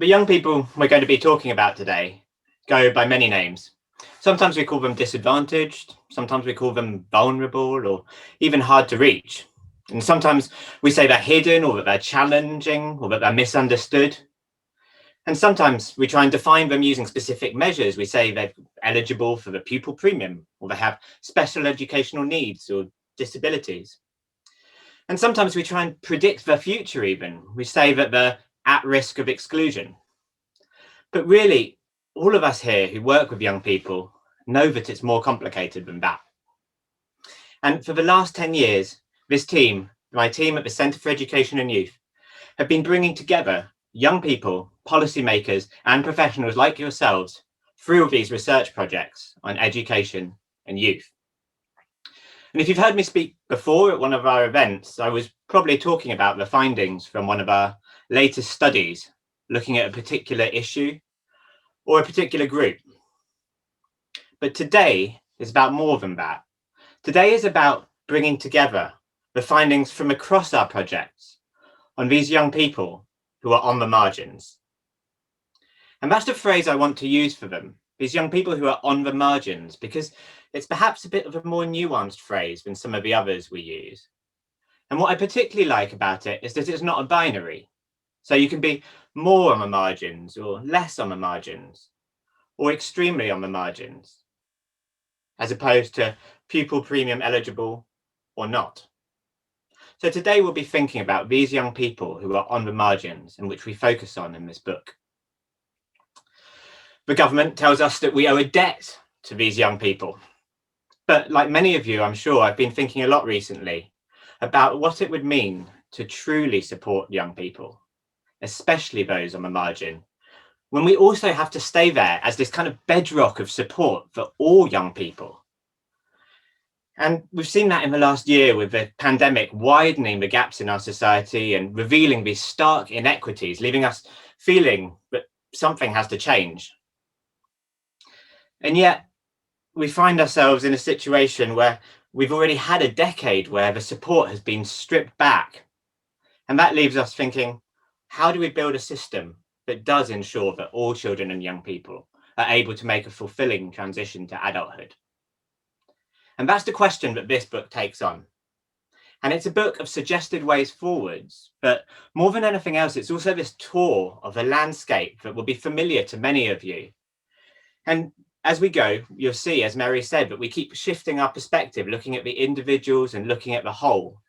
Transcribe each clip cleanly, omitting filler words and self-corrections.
The young people we're going to be talking about today go by many names. Sometimes we call them disadvantaged, sometimes we call them vulnerable or even hard to reach. And sometimes we say they're hidden or that they're challenging or that they're misunderstood. And sometimes we try and define them using specific measures. We say they're eligible for the pupil premium or they have special educational needs or disabilities. And sometimes we try and predict their future even. We say that they're at risk of exclusion. But really, all of us here who work with young people know that it's more complicated than that. And for the last 10 years, this team, my team at the Centre for Education and Youth, have been bringing together young people, policymakers, and professionals like yourselves through these research projects on education and youth. And if you've heard me speak before at one of our events, I was probably talking about the findings from one of our latest studies looking at a particular issue or a particular group. But today is about more than that. Today is about bringing together the findings from across our projects on these young people who are on the margins. And that's the phrase I want to use for them, these young people who are on the margins, because it's perhaps a bit of a more nuanced phrase than some of the others we use. And what I particularly like about it is that it's not a binary. So you can be more on the margins or less on the margins or extremely on the margins, as opposed to pupil premium eligible or not. So today we'll be thinking about these young people who are on the margins and which we focus on in this book. The government tells us that we owe a debt to these young people. But like many of you, I'm sure I've been thinking a lot recently about what it would mean to truly support young people, especially those on the margin, when we also have to stay there as this kind of bedrock of support for all young people. And we've seen that in the last year with the pandemic widening the gaps in our society and revealing these stark inequities, leaving us feeling that something has to change. And yet we find ourselves in a situation where we've already had a decade where the support has been stripped back. And that leaves us thinking, how do we build a system that does ensure that all children and young people are able to make a fulfilling transition to adulthood? And that's the question that this book takes on. And it's a book of suggested ways forwards, but more than anything else, it's also this tour of a landscape that will be familiar to many of you. And as we go, you'll see, as Mary said, that we keep shifting our perspective, looking at the individuals and looking at the whole.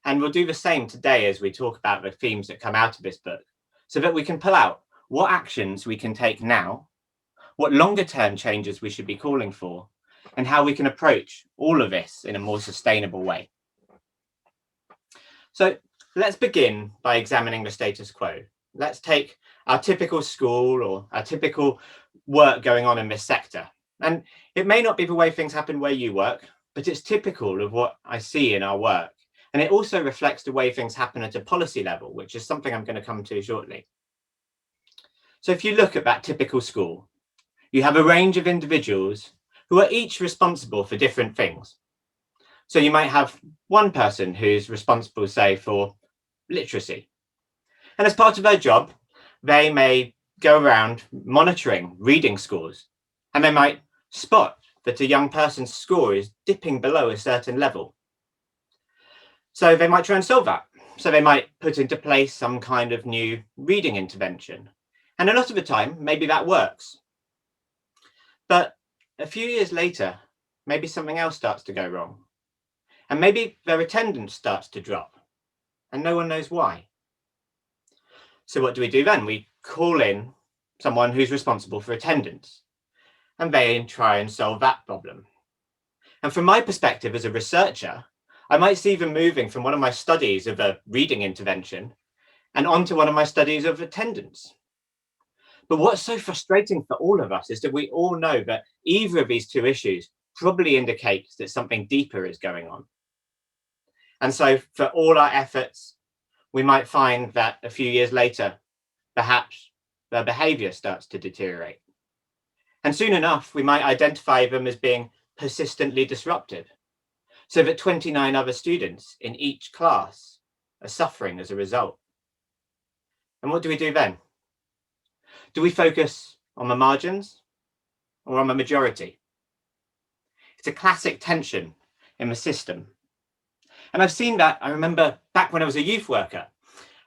And we'll do the same today as we talk about the themes that come out of this book, so that we can pull out what actions we can take now, what longer term changes we should be calling for, and how we can approach all of this in a more sustainable way. So let's begin by examining the status quo. Let's take our typical school or our typical work going on in this sector. And it may not be the way things happen where you work, but it's typical of what I see in our work. And it also reflects the way things happen at a policy level, which is something I'm going to come to shortly. So if you look at that typical school, you have a range of individuals who are each responsible for different things. So you might have one person who's responsible, say, for literacy. And as part of their job, they may go around monitoring reading scores, and they might spot that a young person's score is dipping below a certain level. So they might try and solve that. So they might put into place some kind of new reading intervention. And a lot of the time, maybe that works. But a few years later, maybe something else starts to go wrong. And maybe their attendance starts to drop, and no one knows why. So what do we do then? We call in someone who's responsible for attendance, and they try and solve that problem. And from my perspective as a researcher, I might see them moving from one of my studies of a reading intervention and onto one of my studies of attendance. But what's so frustrating for all of us is that we all know that either of these two issues probably indicates that something deeper is going on. And so for all our efforts, we might find that a few years later, perhaps their behavior starts to deteriorate. And soon enough, we might identify them as being persistently disruptive, so that 29 other students in each class are suffering as a result. And what do we do then? Do we focus on the margins or on the majority? It's a classic tension in the system. And I've seen that. I remember back when I was a youth worker,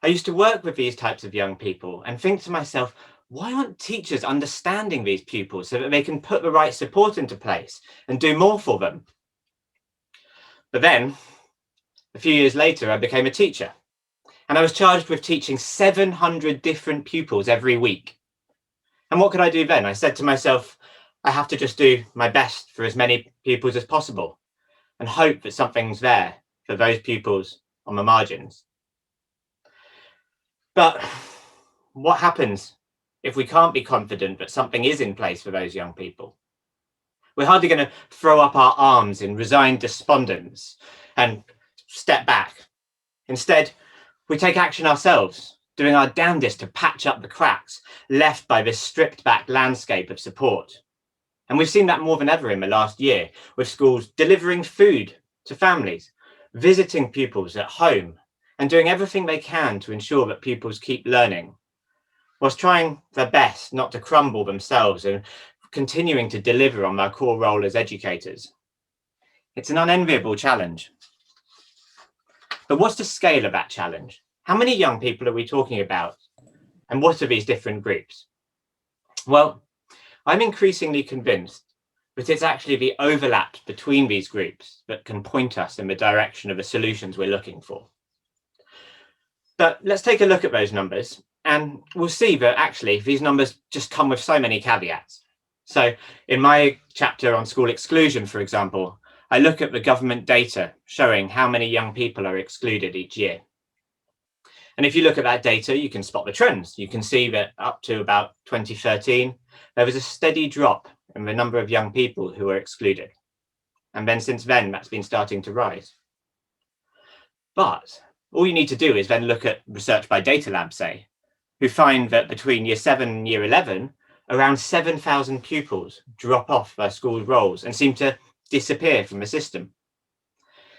I used to work with these types of young people and think to myself, why aren't teachers understanding these pupils so that they can put the right support into place and do more for them? But then, a few years later, I became a teacher and I was charged with teaching 700 different pupils every week. And what could I do then? I said to myself, I have to just do my best for as many pupils as possible and hope that something's there for those pupils on the margins. But what happens if we can't be confident that something is in place for those young people? We're hardly going to throw up our arms in resigned despondence and step back. Instead, we take action ourselves, doing our damnedest to patch up the cracks left by this stripped back landscape of support. And we've seen that more than ever in the last year, with schools delivering food to families, visiting pupils at home, and doing everything they can to ensure that pupils keep learning, whilst trying their best not to crumble themselves and continuing to deliver on their core role as educators. It's an unenviable challenge. But what's the scale of that challenge? How many young people are we talking about? And what are these different groups? Well, I'm increasingly convinced that it's actually the overlap between these groups that can point us in the direction of the solutions we're looking for. But let's take a look at those numbers, and we'll see that actually these numbers just come with so many caveats. So in my chapter on school exclusion, for example, I look at the government data showing how many young people are excluded each year. And if you look at that data, you can spot the trends. You can see that up to about 2013, there was a steady drop in the number of young people who were excluded. And then since then, that's been starting to rise. But all you need to do is then look at research by Data Lab, say, who find that between year 7 and year 11, around 7,000 pupils drop off their school roles and seem to disappear from the system.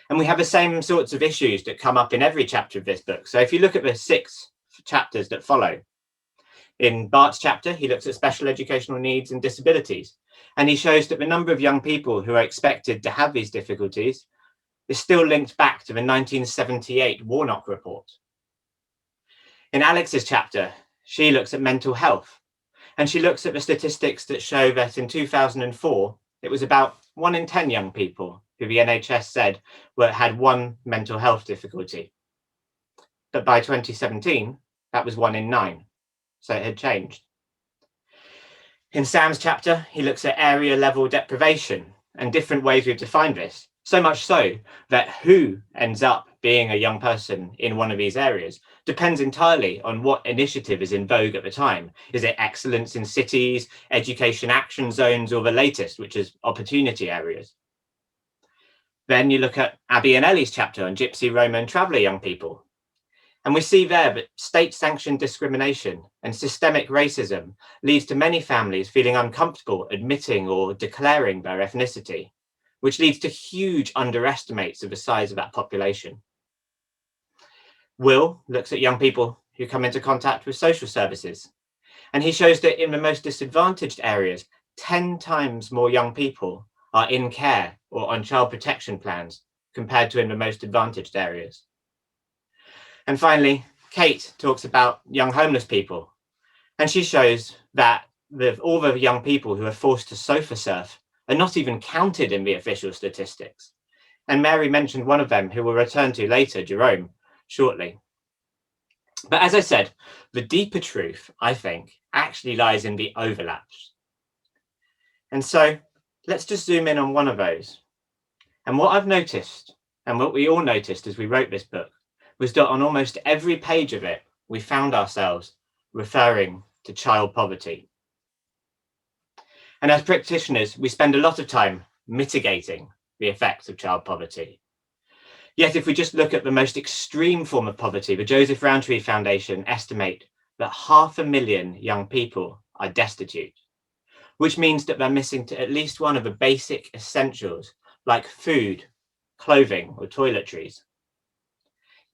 And we have the same sorts of issues that come up in every chapter of this book. So if you look at the 6 chapters that follow, in Bart's chapter, he looks at special educational needs and disabilities. And he shows that the number of young people who are expected to have these difficulties is still linked back to the 1978 Warnock report. In Alex's chapter, she looks at mental health, and she looks at the statistics that show that in 2004, it was about 1 in 10 young people who the NHS said had one mental health difficulty. But by 2017, that was 1 in 9, so it had changed. In Sam's chapter, he looks at area level deprivation and different ways we've defined this. So much so that who ends up being a young person in one of these areas depends entirely on what initiative is in vogue at the time. Is it excellence in cities, education action zones, or the latest, which is opportunity areas? Then you look at Abby and Ellie's chapter on Gypsy, Roma and Traveller young people. And we see there that state-sanctioned discrimination and systemic racism leads to many families feeling uncomfortable admitting or declaring their ethnicity, which leads to huge underestimates of the size of that population. Will looks at young people who come into contact with social services, and he shows that in the most disadvantaged areas, 10 times more young people are in care or on child protection plans compared to in the most advantaged areas. And finally, Kate talks about young homeless people, and she shows that all the young people who are forced to sofa surf are not even counted in the official statistics. And Mary mentioned one of them who we'll return to later, Jerome, shortly. But as I said, the deeper truth, I think, actually lies in the overlaps. And so let's just zoom in on one of those. And what I've noticed, and what we all noticed as we wrote this book, was that on almost every page of it, we found ourselves referring to child poverty. And as practitioners, we spend a lot of time mitigating the effects of child poverty. Yet if we just look at the most extreme form of poverty, the Joseph Rowntree Foundation estimate that 500,000 young people are destitute, which means that they're missing to at least one of the basic essentials like food, clothing, or toiletries.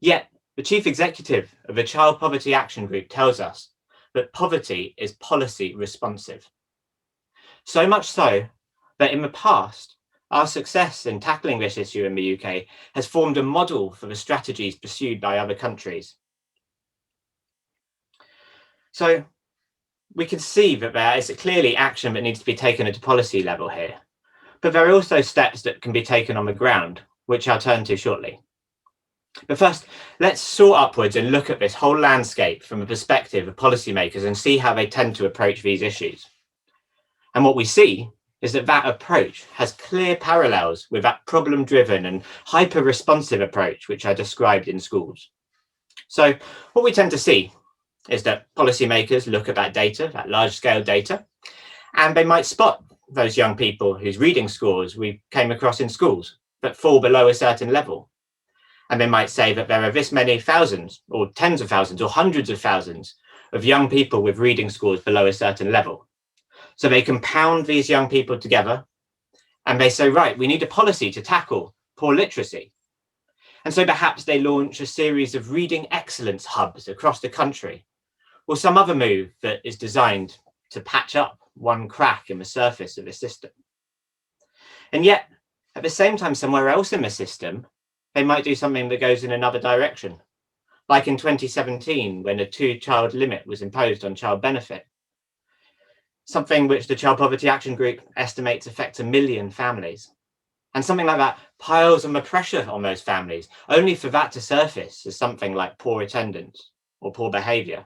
Yet the chief executive of the Child Poverty Action Group tells us but poverty is policy responsive. So much so that in the past, our success in tackling this issue in the UK has formed a model for the strategies pursued by other countries. So we can see that there is clearly action that needs to be taken at a policy level here, but there are also steps that can be taken on the ground, which I'll turn to shortly. But first, let's soar upwards and look at this whole landscape from the perspective of policymakers and see how they tend to approach these issues. And what we see is that that approach has clear parallels with that problem-driven and hyper-responsive approach which I described in schools. So what we tend to see is that policymakers look at that data, that large-scale data, and they might spot those young people whose reading scores we came across in schools that fall below a certain level. And they might say that there are this many thousands or tens of thousands or hundreds of thousands of young people with reading scores below a certain level. So they compound these young people together and they say, right, we need a policy to tackle poor literacy. And so perhaps they launch a series of reading excellence hubs across the country, or some other move that is designed to patch up one crack in the surface of the system. And yet, at the same time, somewhere else in the system, they might do something that goes in another direction, like in 2017, when a 2-child limit was imposed on child benefit, something which the Child Poverty Action Group estimates affects 1 million families. And something like that piles on the pressure on those families, only for that to surface as something like poor attendance or poor behaviour,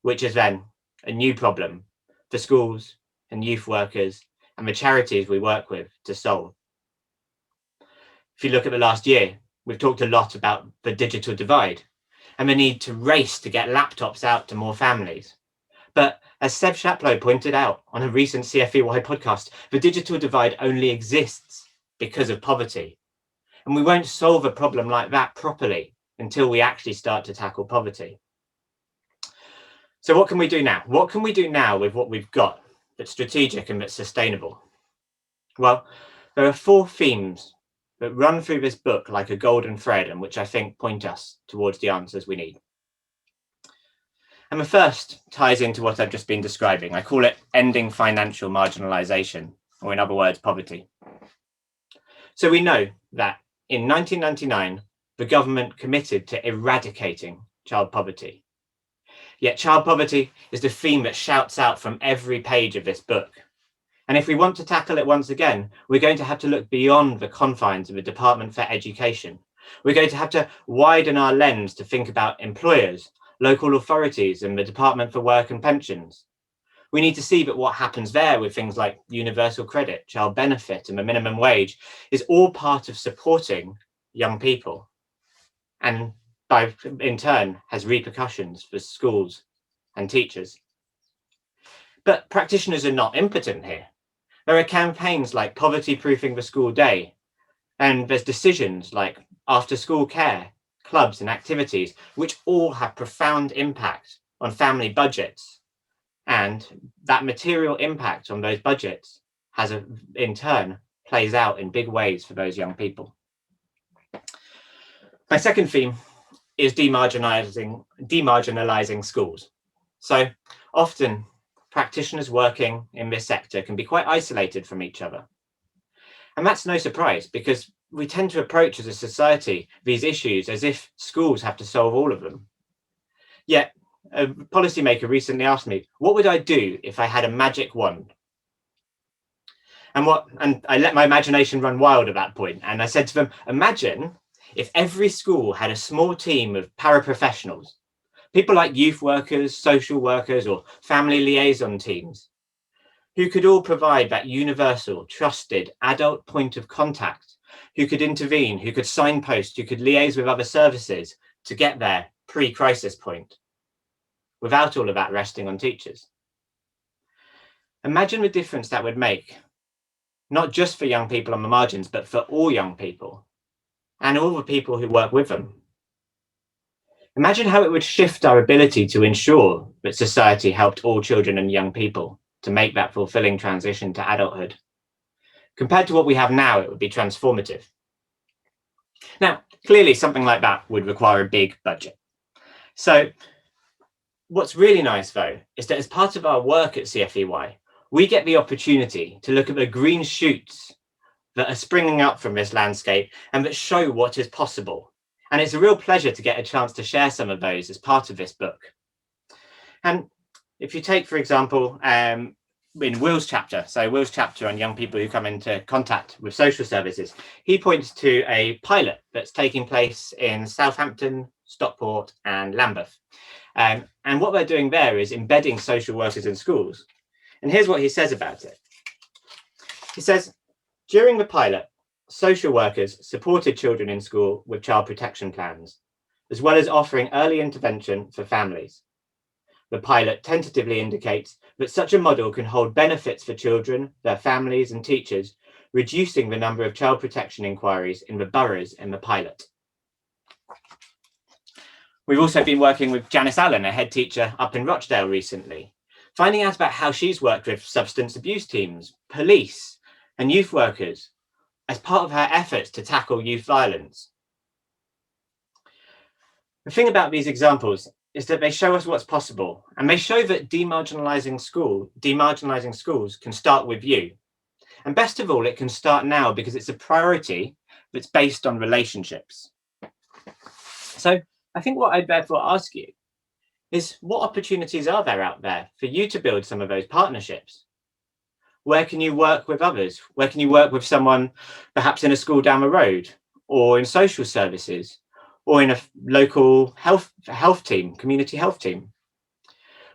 which is then a new problem for schools and youth workers and the charities we work with to solve. If you look at the last year, we've talked a lot about the digital divide and the need to race to get laptops out to more families. But as Seb Shaplow pointed out on a recent CfEY podcast, the digital divide only exists because of poverty. And we won't solve a problem like that properly until we actually start to tackle poverty. So what can we do now? What can we do now with what we've got that's strategic and that's sustainable? Well, there are 4 themes that run through this book like a golden thread and which I think point us towards the answers we need. And the first ties into what I've just been describing. I call it ending financial marginalisation, or in other words, poverty. So we know that in 1999, the government committed to eradicating child poverty. Yet child poverty is the theme that shouts out from every page of this book. And if we want to tackle it once again, we're going to have to look beyond the confines of the Department for Education. We're going to have to widen our lens to think about employers, local authorities, and the Department for Work and Pensions. We need to see that what happens there with things like universal credit, child benefit, and the minimum wage is all part of supporting young people. And in turn, has repercussions for schools and teachers. But practitioners are not impotent here. There are campaigns like Poverty Proofing the School Day, and there's decisions like after school care, clubs and activities, which all have profound impact on family budgets. And that material impact on those budgets in turn plays out in big ways for those young people. My second theme is demarginalizing schools. So often practitioners working in this sector can be quite isolated from each other. And that's no surprise, because we tend to approach as a society these issues as if schools have to solve all of them. Yet a policymaker recently asked me, what would I do if I had a magic wand? And I let my imagination run wild at that point. And I said to them, imagine if every school had a small team of paraprofessionals, people like youth workers, social workers, or family liaison teams, who could all provide that universal, trusted adult point of contact, who could intervene, who could signpost, who could liaise with other services to get their pre-crisis point, without all of that resting on teachers. Imagine the difference that would make, not just for young people on the margins, but for all young people and all the people who work with them. Imagine how it would shift our ability to ensure that society helped all children and young people to make that fulfilling transition to adulthood. Compared to what we have now, it would be transformative. Now, clearly something like that would require a big budget. So What's really nice, though, is that as part of our work at CfEY, we get the opportunity to look at the green shoots that are springing up from this landscape and that show what is possible. And it's a real pleasure to get a chance to share some of those as part of this book. And if you take, for example, in Will's chapter, so Will's chapter on young people who come into contact with social services, he points to a pilot that's taking place in Southampton, Stockport and Lambeth. And what they're doing there is embedding social workers in schools. And here's what he says about it. He says, during the pilot, social workers supported children in school with child protection plans, as well as offering early intervention for families. The pilot tentatively indicates that such a model can hold benefits for children, their families and teachers, reducing the number of child protection inquiries in the boroughs in the pilot. We've also been working with Janice Allen, a head teacher up in Rochdale recently, finding out about how she's worked with substance abuse teams, police and youth workers as part of her efforts to tackle youth violence. The thing about these examples is that they show us what's possible, and they show that demarginalising schools can start with you. And best of all, it can start now because it's a priority that's based on relationships. So I think what I'd therefore ask you is, what opportunities are there out there for you to build some of those partnerships? Where can you work with others? Where can you work with someone perhaps in a school down the road, or in social services, or in a local health team, community health team?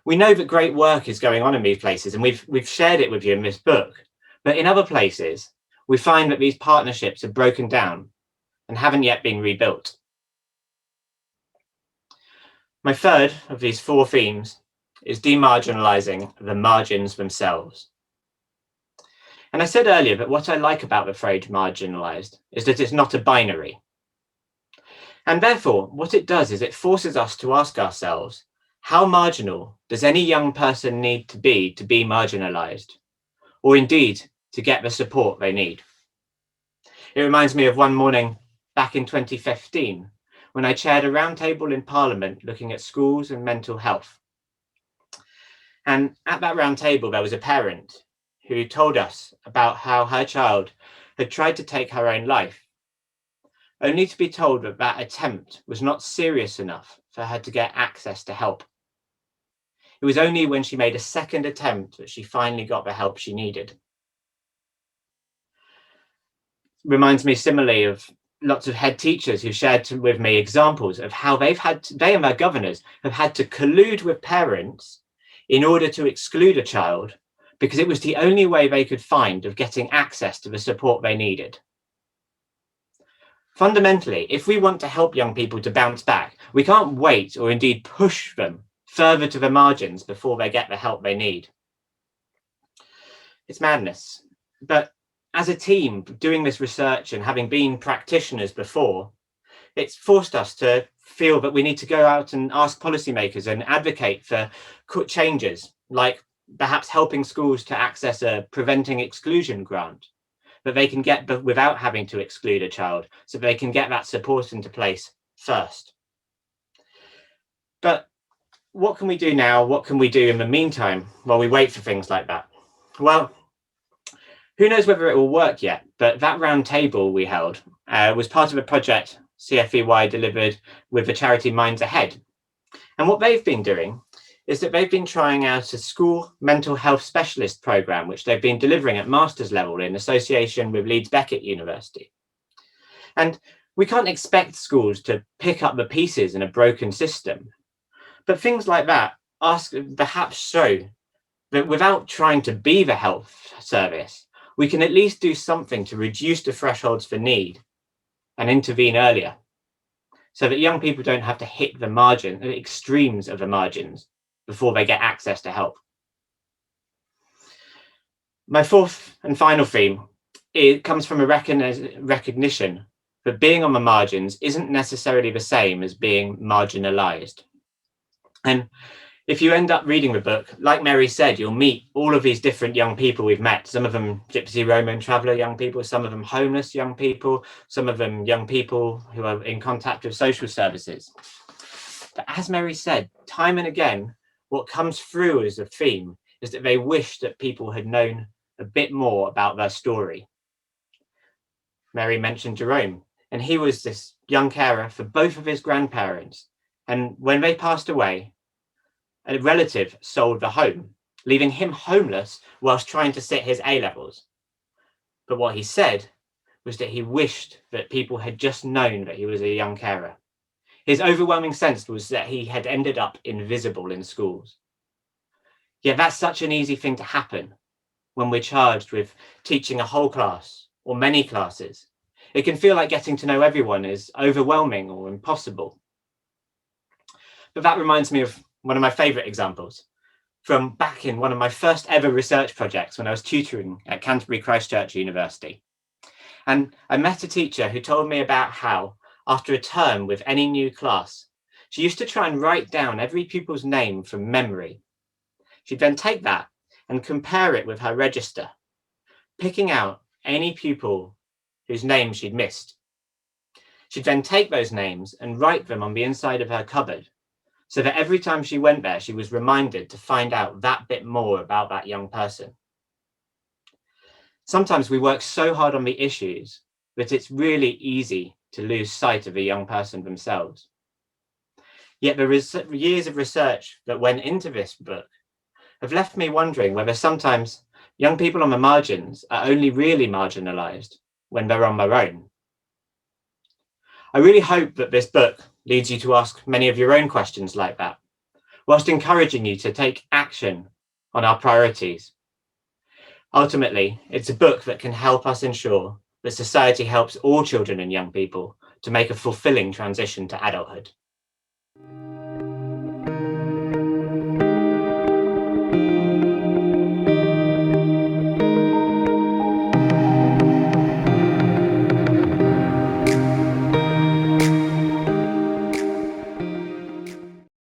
We know that great work is going on in these places, and we've shared it with you in this book. But in other places, we find that these partnerships are broken down and haven't yet been rebuilt. My third of these 4 themes is demarginalising the margins themselves. And I said earlier that what I like about the phrase marginalised is that it's not a binary. And therefore, what it does is it forces us to ask ourselves, how marginal does any young person need to be marginalised, or indeed to get the support they need? It reminds me of one morning back in 2015, when I chaired a roundtable in Parliament looking at schools and mental health. And at that roundtable, there was a parent who told us about how her child had tried to take her own life, only to be told that that attempt was not serious enough for her to get access to help. It was only when she made a second attempt that she finally got the help she needed. Reminds me similarly of lots of head teachers who shared with me examples of how they and their governors have had to collude with parents in order to exclude a child, because it was the only way they could find of getting access to the support they needed. Fundamentally, if we want to help young people to bounce back, we can't wait or indeed push them further to the margins before they get the help they need. It's madness. But as a team doing this research and having been practitioners before, it's forced us to feel that we need to go out and ask policymakers and advocate for changes, like perhaps helping schools to access a preventing exclusion grant that they can get without having to exclude a child, so they can get that support into place first. But what can we do now? What can we do in the meantime while we wait for things like that? Well, who knows whether it will work yet, but that round table we held was part of a project CfEY delivered with the charity Minds Ahead. And what they've been doing is that they've been trying out a school mental health specialist program, which they've been delivering at master's level in association with Leeds Beckett University. And we can't expect schools to pick up the pieces in a broken system, but things like that perhaps show that without trying to be the health service, we can at least do something to reduce the thresholds for need and intervene earlier, so that young people don't have to hit the extremes of the margins before they get access to help. My fourth and final theme, it comes from a recognition that being on the margins isn't necessarily the same as being marginalised. And if you end up reading the book, like Mary said, you'll meet all of these different young people we've met, some of them Gypsy, Roma and Traveller young people, some of them homeless young people, some of them young people who are in contact with social services. But as Mary said, time and again, what comes through as a theme is that they wish that people had known a bit more about their story. Mary mentioned Jerome, and he was this young carer for both of his grandparents. And when they passed away, a relative sold the home, leaving him homeless whilst trying to sit his A-levels. But what he said was that he wished that people had just known that he was a young carer. His overwhelming sense was that he had ended up invisible in schools. Yet that's such an easy thing to happen when we're charged with teaching a whole class or many classes. It can feel like getting to know everyone is overwhelming or impossible. But that reminds me of one of my favourite examples from back in one of my first ever research projects when I was tutoring at Canterbury Christ Church University. And I met a teacher who told me about how, after a term with any new class, she used to try and write down every pupil's name from memory. She'd then take that and compare it with her register, picking out any pupil whose name she'd missed. She'd then take those names and write them on the inside of her cupboard, so that every time she went there, she was reminded to find out that bit more about that young person. Sometimes we work so hard on the issues that it's really easy to lose sight of a young person themselves. Yet the years of research that went into this book have left me wondering whether sometimes young people on the margins are only really marginalised when they're on their own. I really hope that this book leads you to ask many of your own questions like that, whilst encouraging you to take action on our priorities. Ultimately, it's a book that can help us ensure that society helps all children and young people to make a fulfilling transition to adulthood.